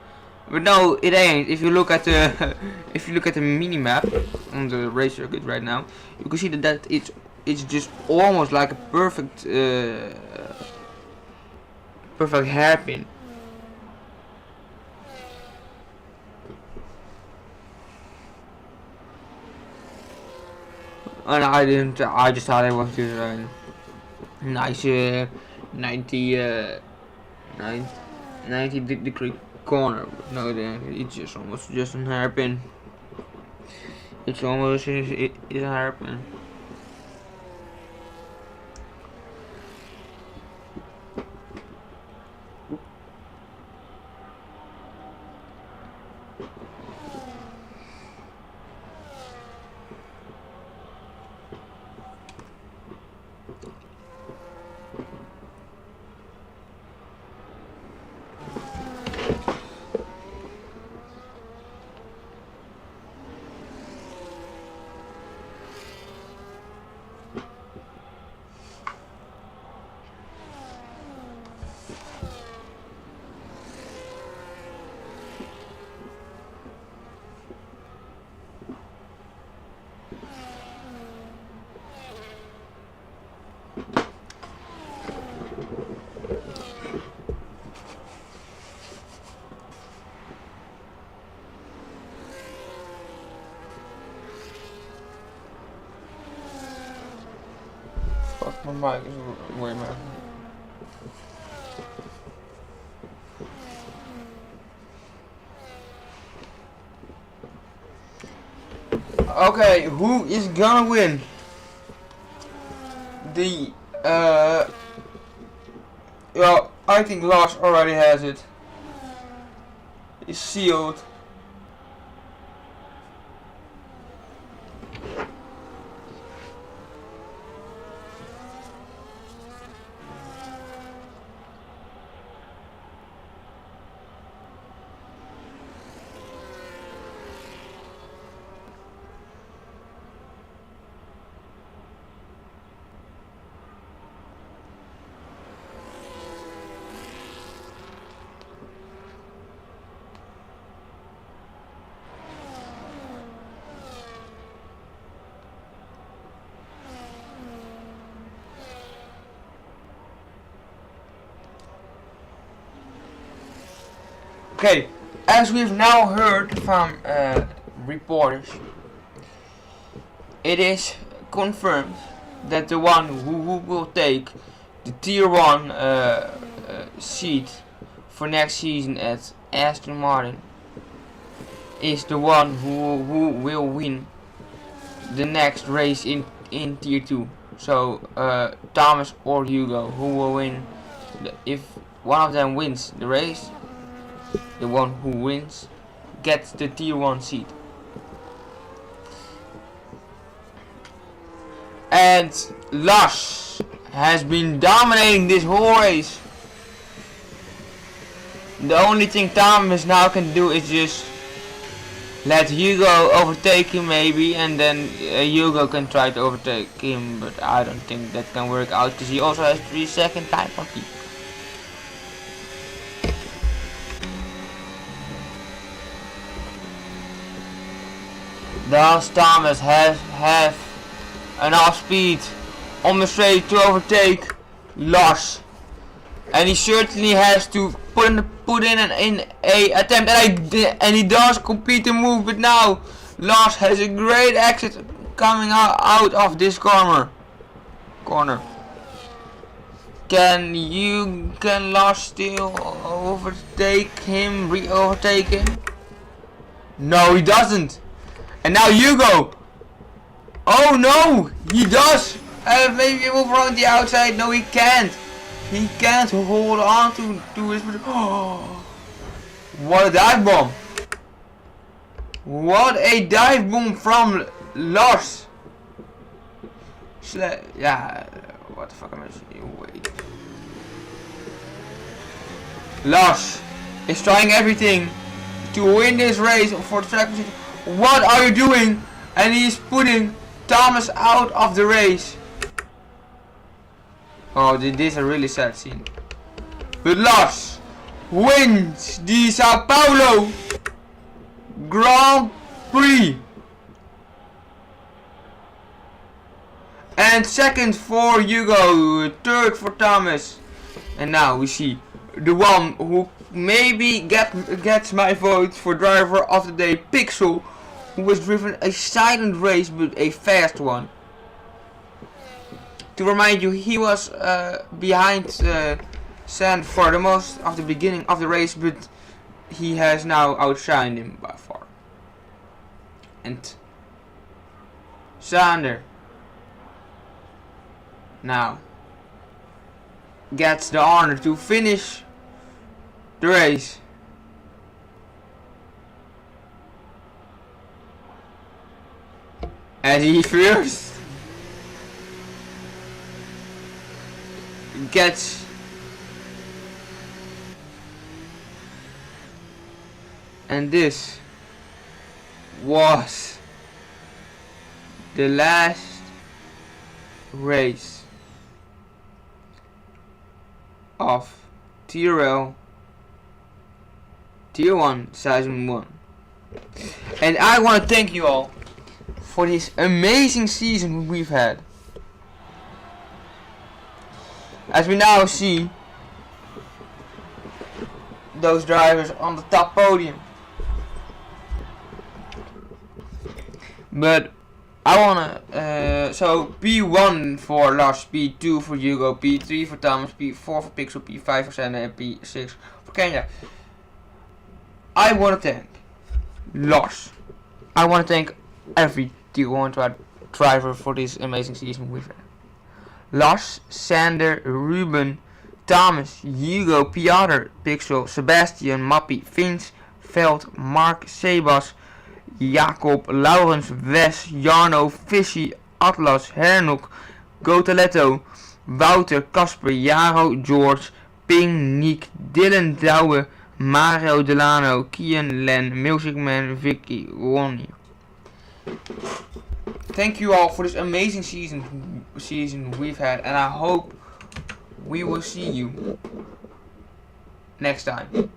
But no, it ain't. If you look at the if you look at the mini map on the race circuit right now, you can see that it's just almost like a perfect perfect hairpin. And I didn't. I just thought it was just a nice 90 degree corner. But no, it's just almost just a hairpin. It's almost it's a hairpin. Fuck, my mic is way more. Okay, who is gonna win? The well, I think Lars already has it. It's sealed. Okay, as we've now heard from reporters, it is confirmed that the one who will take the tier 1 seat for next season at Aston Martin is the one who will win the next race in tier 2. So Thomas or Hugo, who will win if one of them wins the race, the one who wins gets the tier 1 seat. And Lars has been dominating this whole race. The only thing Thomas now can do is just let Hugo overtake him maybe, and then Hugo can try to overtake him, but I don't think that can work out because he also has 3-second time penalty. Thus Thomas has enough speed on the straight to overtake Lars, and he certainly has to put in an attempt, and he does complete the move. But now Lars has a great exit coming out of this corner. Can Lars still overtake him? Overtake him? No, he doesn't. And now Hugo. Oh no, he does. Maybe move around the outside. No, he can't. He can't hold on to his. Oh, what a dive bomb! What a dive bomb from Lars. Yeah. What the fuck am I saying? Wait. Lars is trying everything to win this race for the track position. what are you doing? And he's putting Thomas out of the race. Oh, this is a really sad scene. But Lars wins the Sao Paulo Grand Prix. And second for Hugo, third for Thomas. And now we see the one who maybe gets my vote for driver of the day, Pixel, who has driven a silent race but a fast one. To remind you, he was behind Sand for the most of the beginning of the race, but he has now outshined him by far. And Sander now gets the honor to finish the race. And he first gets and this was the last race of TRL T1 Season 1. And I want to thank you all for this amazing season we've had. As we now see those drivers on the top podium. But I wanna so P1 for Lars, P2 for Hugo, P3 for Thomas, P4 for Pixel, P5 for Sander, and P6 for Kenya. I wanna thank Lars. I wanna thank every T1 driver for this amazing season we've had. Lars, Sander, Ruben, Thomas, Hugo, Piotr, Pixel, Sebastian, Mappy, Vince, Veld, Mark, Sebas, Jacob, Laurens, Wes, Jarno, Fishy, Atlas, Hernok, Gotaletto, Wouter, Casper, Jaro, George, Ping, Nick, Dylan, Douwe, Mario, Delano, Kian, Len, Musicman, Vicky, Ronnie. Thank you all for this amazing season we've had, and I hope we will see you next time.